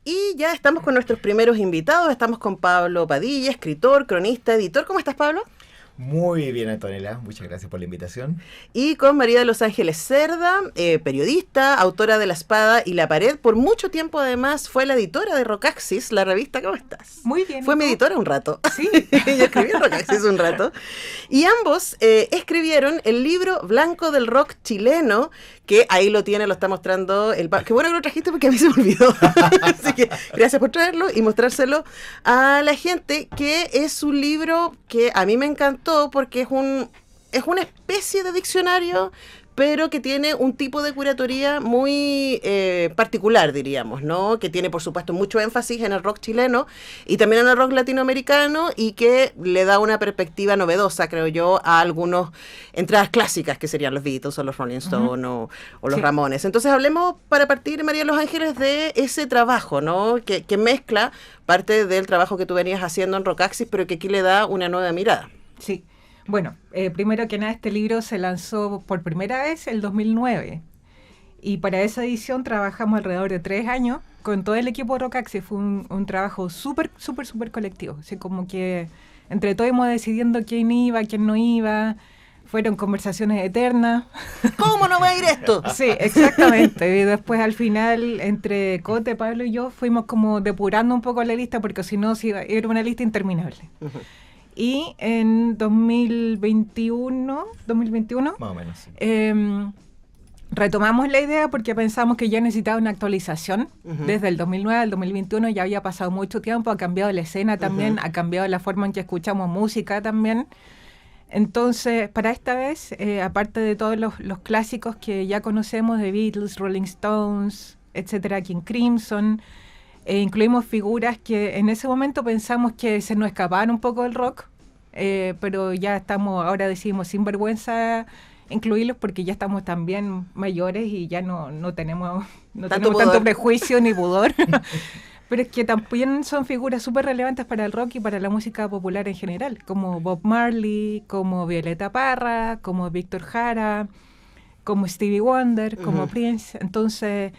Y ya estamos con nuestros primeros invitados. Estamos con Pablo Padilla, escritor, cronista, editor. ¿Cómo estás, Pablo? Muy bien, Antonella. Muchas gracias por la invitación. Y con María de los Ángeles Cerda, periodista, autora de La Espada y la Pared. Por mucho tiempo, además, fue la editora de Rockaxis, la revista. ¿Cómo estás? Muy bien. Fue mi editora un rato. Sí. Yo escribí en Rockaxis un rato. Y ambos escribieron el libro Blanco del Rock Chileno, que ahí lo tiene, lo está mostrando el Qué bueno que lo trajiste porque a mí se me olvidó. Así que gracias por traerlo y mostrárselo a la gente, que es un libro que a mí me encantó porque es una especie de diccionario, pero que tiene un tipo de curatoría muy particular, diríamos, ¿no? Que tiene, por supuesto, mucho énfasis en el rock chileno y también en el rock latinoamericano, y que le da una perspectiva novedosa, creo yo, a algunas entradas clásicas que serían los Beatles o los Rolling Stones o los Ramones. Entonces hablemos, para partir, María de los Ángeles, de ese trabajo, ¿no? Que mezcla parte del trabajo que tú venías haciendo en Rockaxis, pero que aquí le da una nueva mirada. Sí. Bueno, primero que nada, este libro se lanzó por primera vez el 2009 y para esa edición trabajamos alrededor de 3 años con todo el equipo de Rockaxis. Fue un trabajo súper colectivo, así como que entre todos íbamos decidiendo quién iba, quién no iba. Fueron conversaciones eternas. ¿Cómo no va a ir esto? Sí, exactamente. Y después al final, entre Cote, Pablo y yo, fuimos como depurando un poco la lista, porque si no, era una lista interminable. Uh-huh. Y en 2021 más o menos, sí. Retomamos la idea porque pensamos que ya necesitaba una actualización. Uh-huh. Desde el 2009 al 2021 ya había pasado mucho tiempo, ha cambiado la escena también, uh-huh, ha cambiado la forma en que escuchamos música también. Entonces, para esta vez, aparte de todos los clásicos que ya conocemos de Beatles, Rolling Stones, etcétera, King Crimson, incluimos figuras que en ese momento pensamos que se nos escapaban un poco del rock, pero ya ahora decidimos sin vergüenza incluirlos porque ya estamos también mayores y ya no tenemos tanto prejuicio ni pudor. Pero es que también son figuras súper relevantes para el rock y para la música popular en general, como Bob Marley, como Violeta Parra, como Víctor Jara, como Stevie Wonder, como uh-huh, Prince. Entonces,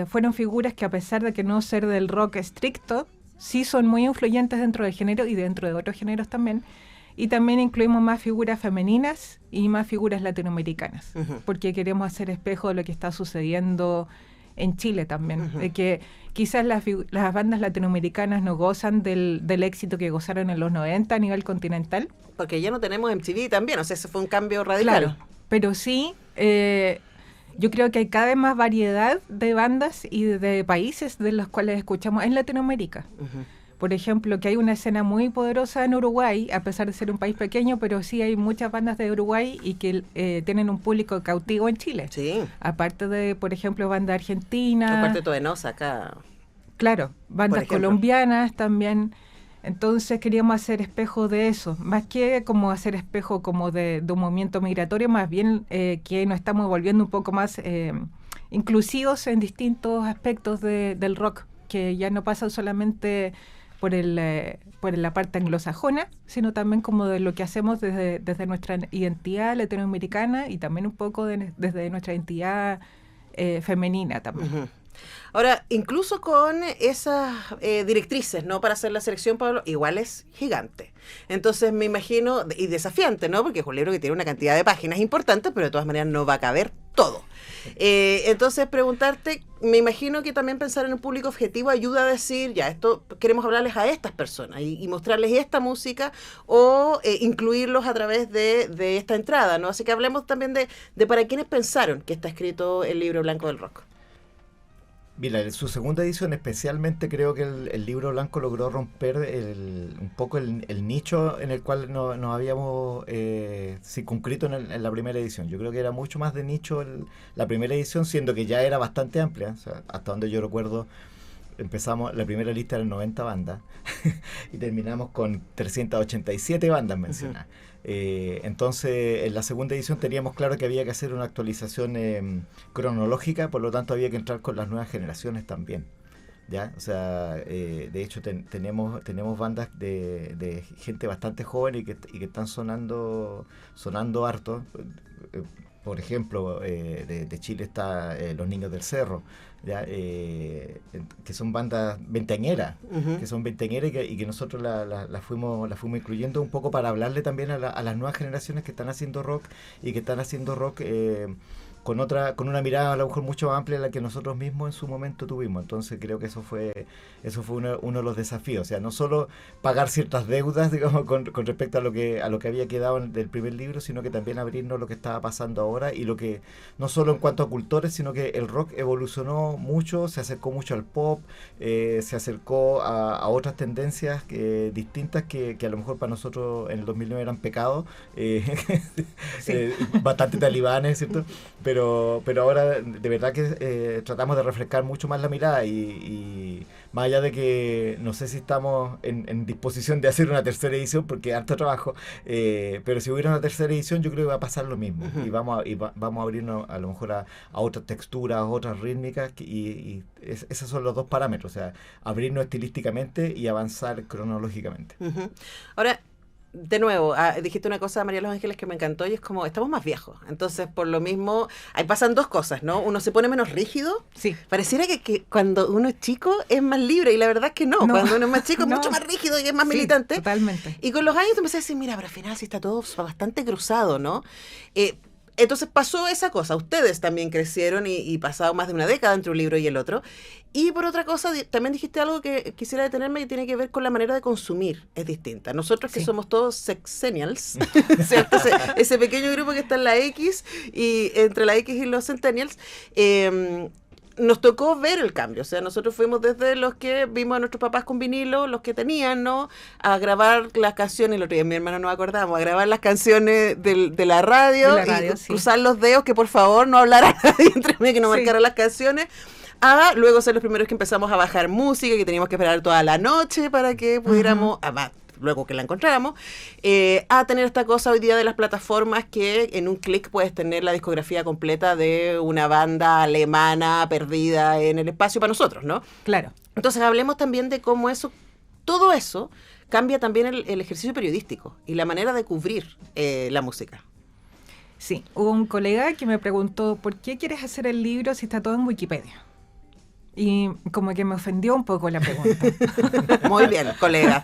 fueron figuras que, a pesar de que no ser del rock estricto, sí son muy influyentes dentro del género y dentro de otros géneros también. Y también incluimos más figuras femeninas y más figuras latinoamericanas, uh-huh, porque queremos hacer espejo de lo que está sucediendo en Chile también, uh-huh, de que quizás las bandas latinoamericanas no gozan del éxito que gozaron en los 90 a nivel continental. Porque ya no tenemos MTV también, o sea, ese fue un cambio radical. Claro, pero sí, yo creo que hay cada vez más variedad de bandas y de países de los cuales escuchamos en Latinoamérica. Uh-huh. Por ejemplo, que hay una escena muy poderosa en Uruguay, a pesar de ser un país pequeño, pero sí hay muchas bandas de Uruguay y que tienen un público cautivo en Chile. Sí. Aparte de, por ejemplo, banda argentina. Aparte de Toenosa acá. Claro, bandas colombianas también. Entonces queríamos hacer espejo de eso, más que como hacer espejo como de un movimiento migratorio, más bien que nos estamos volviendo un poco más inclusivos en distintos aspectos del rock, que ya no pasan solamente por la parte anglosajona, sino también como de lo que hacemos desde nuestra identidad latinoamericana y también un poco desde nuestra identidad femenina también. Uh-huh. Ahora, incluso con esas directrices, ¿no?, para hacer la selección, Pablo, igual es gigante. Entonces me imagino, y desafiante, ¿no?, porque es un libro que tiene una cantidad de páginas importantes, pero de todas maneras no va a caber todo. Entonces preguntarte, me imagino que también pensar en un público objetivo ayuda a decir, ya, esto queremos hablarles a estas personas y mostrarles esta música, o incluirlos a través de esta entrada, ¿no? Así que hablemos también de para quienes pensaron que está escrito el libro Blanco del Rock. Mira, su segunda edición especialmente creo que el libro blanco logró romper un poco el nicho en el cual nos habíamos circunscrito en la primera edición. Yo creo que era mucho más de nicho la primera edición, siendo que ya era bastante amplia. O sea, hasta donde yo recuerdo, empezamos, la primera lista eran 90 bandas y terminamos con 387 bandas mencionadas. Uh-huh. Entonces, en la segunda edición teníamos claro que había que hacer una actualización cronológica, por lo tanto había que entrar con las nuevas generaciones también, ¿ya? O sea, de hecho tenemos bandas de gente bastante joven y que están sonando harto. por ejemplo, de Chile está Los Niños del Cerro, ¿ya? Que son bandas veinteañeras, que son veinteañeras y que nosotros la fuimos incluyendo un poco para hablarle también a las nuevas generaciones que están haciendo rock y que están haciendo rock con una mirada a lo mejor mucho más amplia de la que nosotros mismos en su momento tuvimos. Entonces creo que eso fue uno de los desafíos, o sea, no solo pagar ciertas deudas, digamos, con respecto a lo que había quedado del primer libro, sino que también abrirnos lo que estaba pasando ahora y lo que, no solo en cuanto a cultores, sino que el rock evolucionó mucho, se acercó mucho al pop, se acercó a otras tendencias distintas que a lo mejor para nosotros en el 2009 eran pecados, bastante talibanes, ¿cierto? Pero ahora de verdad que tratamos de refrescar mucho más la mirada y más allá de que no sé si estamos en disposición de hacer una tercera edición porque hay harto trabajo, pero si hubiera una tercera edición yo creo que va a pasar lo mismo y vamos a abrirnos a lo mejor a otras texturas, a otras rítmicas y esos son los dos parámetros, o sea, abrirnos estilísticamente y avanzar cronológicamente. Ahora, de nuevo, dijiste una cosa, María Los Ángeles, que me encantó y es como, estamos más viejos. Entonces, por lo mismo, ahí pasan dos cosas, ¿no? Uno se pone menos rígido. Sí. Pareciera que cuando uno es chico es más libre y la verdad es que no. Cuando uno es más chico es mucho más rígido y es más militante. Totalmente. Y con los años empecé a decir, mira, pero al final sí está todo bastante cruzado, ¿no? Entonces pasó esa cosa, ustedes también crecieron y pasado más de una década entre un libro y el otro. Y por otra cosa, también dijiste algo que quisiera detenerme y tiene que ver con la manera de consumir, es distinta. Nosotros que somos todos sexennials, ¿cierto? Ese pequeño grupo que está en la X y entre la X y los centennials, nos tocó ver el cambio, o sea, nosotros fuimos desde los que vimos a nuestros papás con vinilo, los que tenían, ¿no? A grabar las canciones, el otro día mi hermano nos acordamos, a grabar las canciones de la radio, y cruzar los dedos, que por favor no hablara nadie entre mí, que no marcara las canciones, a luego ser los primeros que empezamos a bajar música, que teníamos que esperar toda la noche para que pudiéramos, luego que la encontráramos, a tener esta cosa hoy día de las plataformas que en un clic puedes tener la discografía completa de una banda alemana perdida en el espacio para nosotros, ¿no? Claro. Entonces hablemos también de cómo todo eso cambia también el ejercicio periodístico y la manera de cubrir la música. Sí, hubo un colega que me preguntó, ¿por qué quieres hacer el libro si está todo en Wikipedia? Y como que me ofendió un poco la pregunta. Muy bien, colega.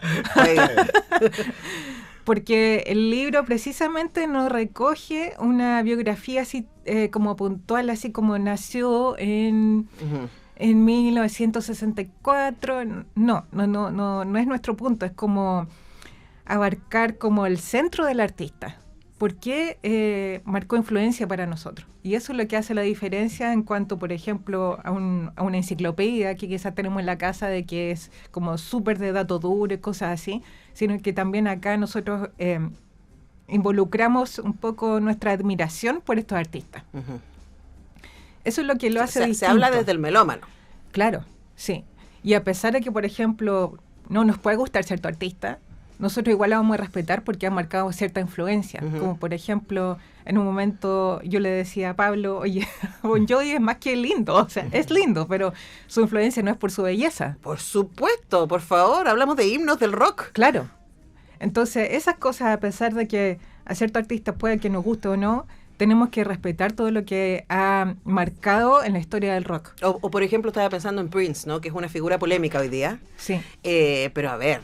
Porque el libro precisamente no recoge una biografía así como puntual, así como nació en 1964. No es nuestro punto, es como abarcar como el centro del artista. ¿Por qué marcó influencia para nosotros? Y eso es lo que hace la diferencia en cuanto, por ejemplo, a una enciclopedia que quizás tenemos en la casa de que es como súper de datos duros y cosas así, sino que también acá nosotros involucramos un poco nuestra admiración por estos artistas. Eso es lo que lo hace distinto. Se habla desde el melómano. Claro, sí. Y a pesar de que, por ejemplo, no nos puede gustar cierto artista, nosotros igual la vamos a respetar porque ha marcado cierta influencia. Como por ejemplo, en un momento yo le decía a Pablo, oye, Bon Jovi es más que lindo, o sea, es lindo, pero su influencia no es por su belleza. Por supuesto, por favor, hablamos de himnos del rock. Claro. Entonces, esas cosas, a pesar de que a ciertos artistas puede que nos guste o no, tenemos que respetar todo lo que ha marcado en la historia del rock. O por ejemplo, estaba pensando en Prince, ¿no? Que es una figura polémica hoy día. Sí. Pero a ver,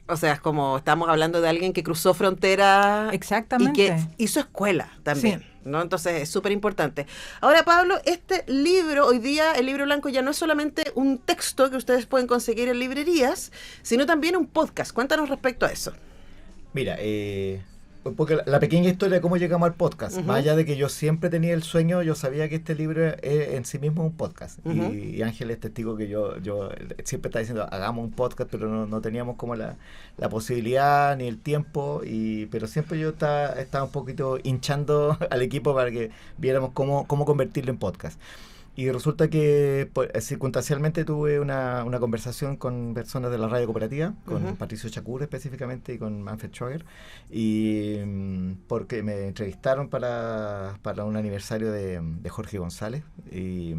o sea, es como estamos hablando de alguien que cruzó frontera. Exactamente. Y que hizo escuela también, sí, ¿no? Entonces es súper importante. Ahora, Pablo, este libro, hoy día el libro blanco ya no es solamente un texto que ustedes pueden conseguir en librerías, sino también un podcast. Cuéntanos respecto a eso. Mira, porque la pequeña historia de cómo llegamos al podcast, más allá de que yo siempre tenía el sueño, yo sabía que este libro en sí mismo es un podcast. Y Ángel es testigo que yo siempre estaba diciendo, hagamos un podcast, pero no teníamos como la posibilidad ni el tiempo, pero siempre yo estaba un poquito hinchando al equipo para que viéramos cómo convertirlo en podcast. Y resulta que circunstancialmente tuve una conversación con personas de la radio cooperativa, con Patricio Chacur específicamente y con Manfred Schwager, y porque me entrevistaron para un aniversario de Jorge González, y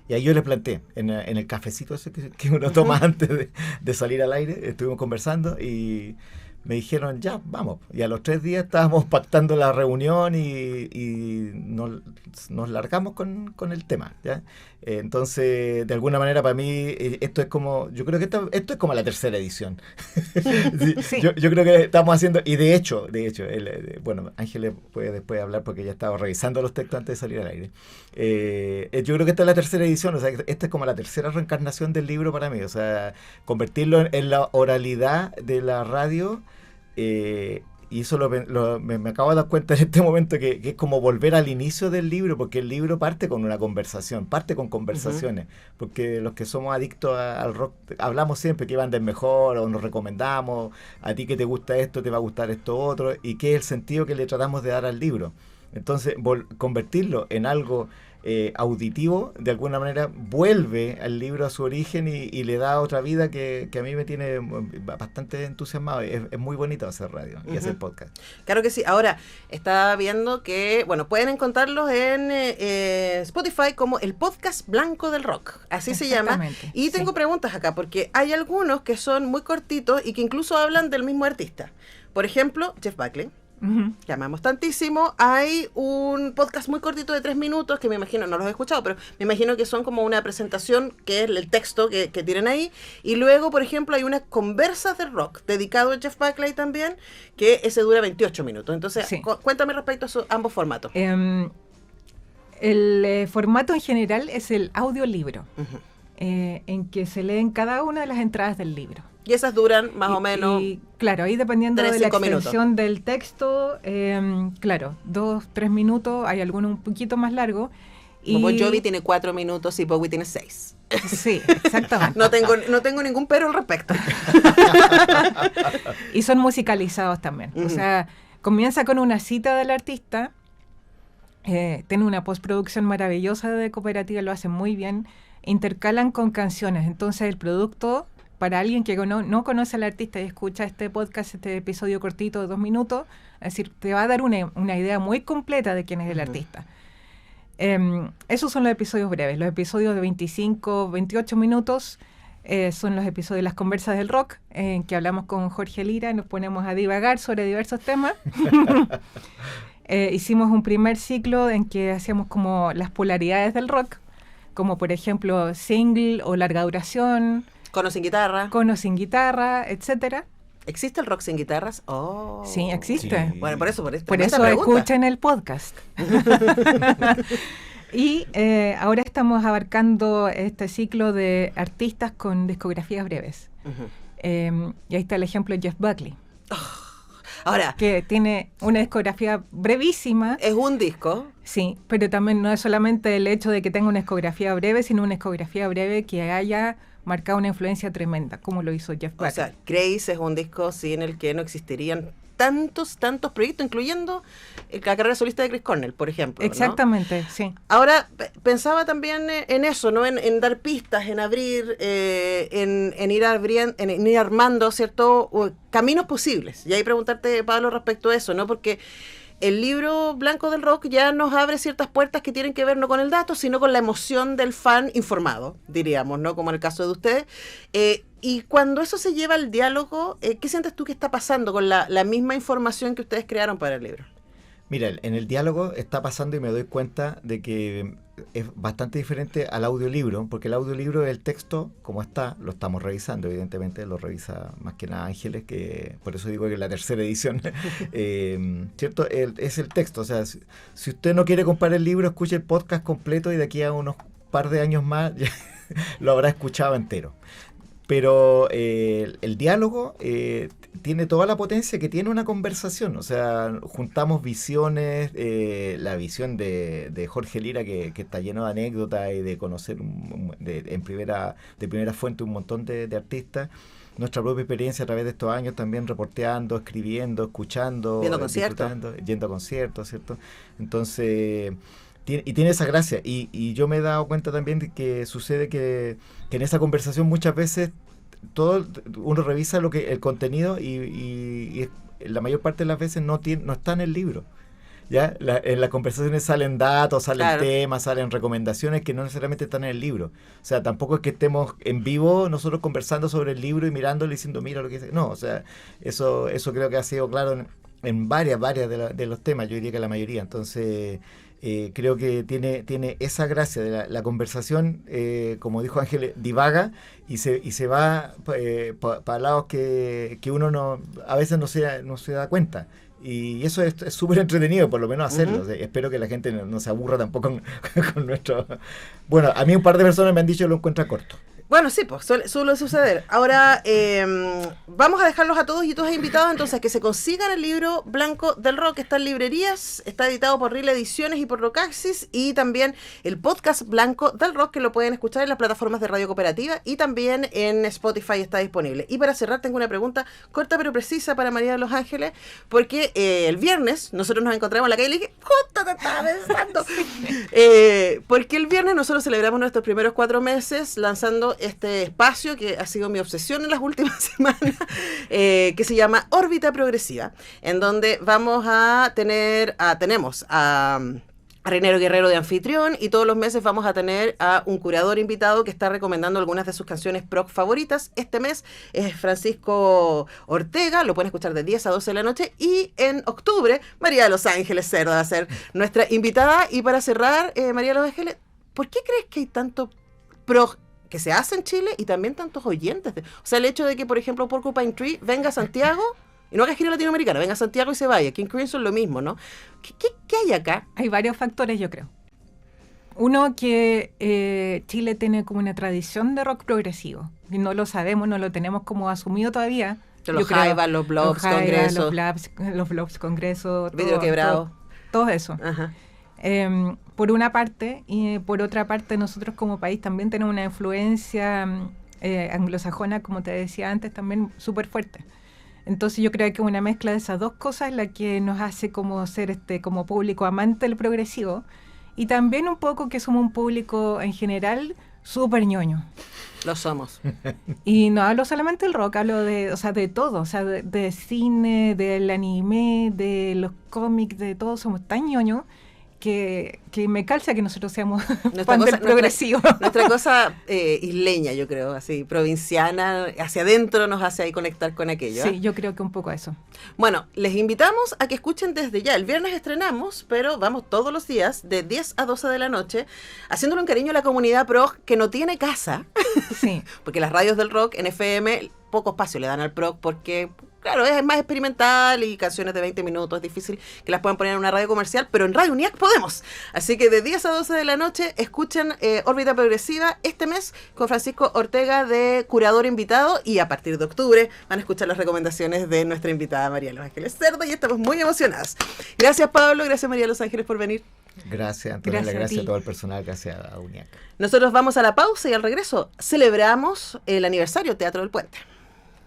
ahí yo les planteé, en el cafecito ese que uno toma antes de salir al aire, estuvimos conversando y me dijeron, ya, vamos. Y a los 3 días estábamos pactando la reunión y nos largamos con el tema, ¿ya? Entonces, de alguna manera, para mí, esto es como, yo creo que esto es como la tercera edición. Sí, Sí. yo creo que estamos haciendo, y de hecho, bueno, Ángeles puede después hablar porque ya estaba revisando los textos antes de salir al aire. Yo creo que esta es la tercera edición, o sea, esta es como la tercera reencarnación del libro para mí, o sea, convertirlo en la oralidad de la radio. Y eso me acabo de dar cuenta en este momento que es como volver al inicio del libro, porque el libro parte con una conversación, parte con conversaciones, porque los que somos adictos al rock hablamos siempre qué banda es mejor o nos recomendamos, a ti que te gusta esto, te va a gustar esto otro, y qué es el sentido que le tratamos de dar al libro. Entonces, convertirlo en algo auditivo, de alguna manera vuelve al libro a su origen y le da otra vida que a mí me tiene bastante entusiasmado. Es muy bonito hacer radio y hacer podcast. Claro que sí. Ahora, estaba viendo que, bueno, pueden encontrarlos en Spotify como el podcast Blanco del Rock, así se llama. Exactamente, Y tengo preguntas acá, porque hay algunos que son muy cortitos y que incluso hablan del mismo artista. Por ejemplo, Jeff Buckley, Ujú. que amamos tantísimo. Hay un podcast muy cortito de 3 minutos que me imagino, no los he escuchado, pero me imagino que son como una presentación, que es el texto que tienen ahí. Y luego, por ejemplo, hay unas conversas de rock dedicado a Jeff Buckley también, que ese dura 28 minutos. Entonces, Sí. Cuéntame respecto a ambos formatos. El formato en general es el audiolibro, Ujú. en que se leen cada una de las entradas del libro. Y esas duran más o menos. Y, claro, ahí dependiendo 3, de la 5 minutos. extensión del texto, claro, 2, 3 minutos, hay algunos un poquito más largos. Como Bon Jovi tiene 4 minutos y Bowie tiene 6. Sí, exactamente. No tengo ningún pero al respecto. Y son musicalizados también. O sea, comienza con una cita del artista, tiene una postproducción maravillosa de Cooperativa, lo hacen muy bien, intercalan con canciones. Entonces el producto, para alguien que no conoce al artista y escucha este podcast, este episodio cortito de 2 minutos, es decir, te va a dar una idea muy completa de quién es el artista. Esos son los episodios breves. Los episodios de 25, 28 minutos son los episodios de las conversas del rock, en que hablamos con Jorge Lira y nos ponemos a divagar sobre diversos temas. Hicimos un primer ciclo en que hacíamos como las polaridades del rock, como por ejemplo single o larga duración, Con o sin guitarra. con o sin guitarra, etcétera. ¿Existe el rock sin guitarras? Oh. Sí, existe. Sí. Bueno, por eso Por tremenda eso pregunta. escuchen el podcast. Y ahora estamos abarcando este ciclo de artistas con discografías breves. Ujú. Y ahí está el ejemplo de Jeff Buckley, Ahora, que tiene una discografía brevísima, es un disco. sí, pero también no es solamente el hecho de que tenga una discografía breve, sino una discografía breve que haya marcado una influencia tremenda, como lo hizo Jeff Buckley. O sea, Grace es un disco sin el que no existirían tantos proyectos, incluyendo la carrera solista de Chris Cornell, por ejemplo. ¿no? Exactamente, sí. Ahora, pensaba también en eso, ¿no? En dar pistas, en abrir, en ir armando, ¿cierto? Caminos posibles. Y ahí preguntarte, Pablo, respecto a eso, ¿no? Porque el libro Blanco del Rock ya nos abre ciertas puertas que tienen que ver no con el dato, sino con la emoción del fan informado, diríamos, ¿no? Como en el caso de ustedes. Y cuando eso se lleva al diálogo, ¿qué sientes tú que está pasando con la misma información que ustedes crearon para el libro? Mira, en el diálogo está pasando y me doy cuenta de que es bastante diferente al audiolibro, porque el audiolibro, el texto, como está, lo estamos revisando, evidentemente, lo revisa más que nada Ángeles, que por eso digo que es la tercera edición, ¿cierto? Es el texto, o sea, si usted no quiere comprar el libro, escuche el podcast completo y de aquí a unos par de años más ya lo habrá escuchado entero. Pero el diálogo tiene toda la potencia que tiene una conversación. O sea, juntamos visiones, la visión de Jorge Lira, que está lleno de anécdotas y de conocer de primera fuente un montón de artistas. Nuestra propia experiencia a través de estos años también reporteando, escribiendo, escuchando, Viendo conciertos. yendo a conciertos, ¿cierto? Entonces... Y tiene esa gracia, y yo me he dado cuenta también de que sucede que en esa conversación muchas veces uno revisa el contenido y la mayor parte de las veces no está en el libro. ¿Ya? En las conversaciones salen datos, salen Claro. temas, salen recomendaciones que no necesariamente están en el libro. O sea, tampoco es que estemos en vivo nosotros conversando sobre el libro y mirándolo y diciendo, mira lo que dice. No, o sea, eso creo que ha sido claro en varias de los temas, yo diría que la mayoría. Entonces, creo que tiene esa gracia de la conversación, como dijo Ángel, divaga y se va para lados que uno a veces no se da cuenta. Y eso es súper entretenido, por lo menos hacerlo. Uh-huh. Espero que la gente no se aburra tampoco con nuestro... Bueno, a mí un par de personas me han dicho que lo encuentra corto. Bueno, sí, pues suele suceder. Ahora, vamos a dejarlos a todos y todas invitados entonces que se consigan el libro Blanco del Rock. Está en librerías, está editado por Rila Ediciones y por Rocaxis, y también el podcast Blanco del Rock, que lo pueden escuchar en las plataformas de Radio Cooperativa y también en Spotify está disponible. Y para cerrar tengo una pregunta corta pero precisa para María de los Ángeles, porque el viernes nosotros nos encontramos en la calle y le dije, justo te estaba pensando. Porque el viernes nosotros celebramos nuestros primeros 4 meses lanzando este espacio que ha sido mi obsesión en las últimas semanas, que se llama Órbita Progresiva, en donde vamos a tenemos a Reinero Guerrero de anfitrión, y todos los meses vamos a tener a un curador invitado que está recomendando algunas de sus canciones prog favoritas. Este mes es Francisco Ortega, lo pueden escuchar de 10 a 12 de la noche, y en octubre María de los Ángeles Cerda va a ser nuestra invitada. Y para cerrar, María de los Ángeles, ¿por qué crees que hay tanto prog que se hace en Chile y también tantos oyentes? O sea, el hecho de que, por ejemplo, Porcupine Tree venga a Santiago y no haga gira latinoamericana, venga a Santiago y se vaya. King Crimson lo mismo, ¿no? ¿Qué hay acá? Hay varios factores, yo creo. Uno, que Chile tiene como una tradición de rock progresivo. Y no lo sabemos, no lo tenemos como asumido todavía. Los Jaivas, los Blobs, Congresos. Los Blobs, Congresos. Vidrio Quebrado. Todo eso. Ajá. Por una parte, y por otra parte nosotros como país también tenemos una influencia anglosajona, como te decía antes, también súper fuerte. Entonces yo creo que una mezcla de esas dos cosas es la que nos hace como ser como público amante del progresivo, y también un poco que somos un público en general súper ñoño. Lo somos. Y no hablo solamente del rock, hablo de todo, o sea, de cine, del anime, de los cómics, de todo. Somos tan ñoños que me calza que nosotros seamos fan del progresivo. Nuestra cosa isleña, yo creo, así, provinciana, hacia adentro nos hace ahí conectar con aquello. Sí, yo creo que un poco eso. Bueno, les invitamos a que escuchen desde ya. El viernes estrenamos, pero vamos todos los días de 10 a 12 de la noche, haciéndole un cariño a la comunidad prog que no tiene casa. Sí. Porque las radios del rock en FM poco espacio le dan al prog porque, claro, es más experimental y canciones de 20 minutos, es difícil que las puedan poner en una radio comercial, pero en Radio UNIAC podemos. Así que de 10 a 12 de la noche escuchen Órbita Progresiva este mes con Francisco Ortega de curador invitado, y a partir de octubre van a escuchar las recomendaciones de nuestra invitada María de los Ángeles Cerda, y estamos muy emocionadas. Gracias, Pablo, gracias, María de los Ángeles, por venir. Gracias, Antonella, gracias a a todo el personal, gracias a UNIAC. Nosotros vamos a la pausa y al regreso celebramos el aniversario Teatro del Puente.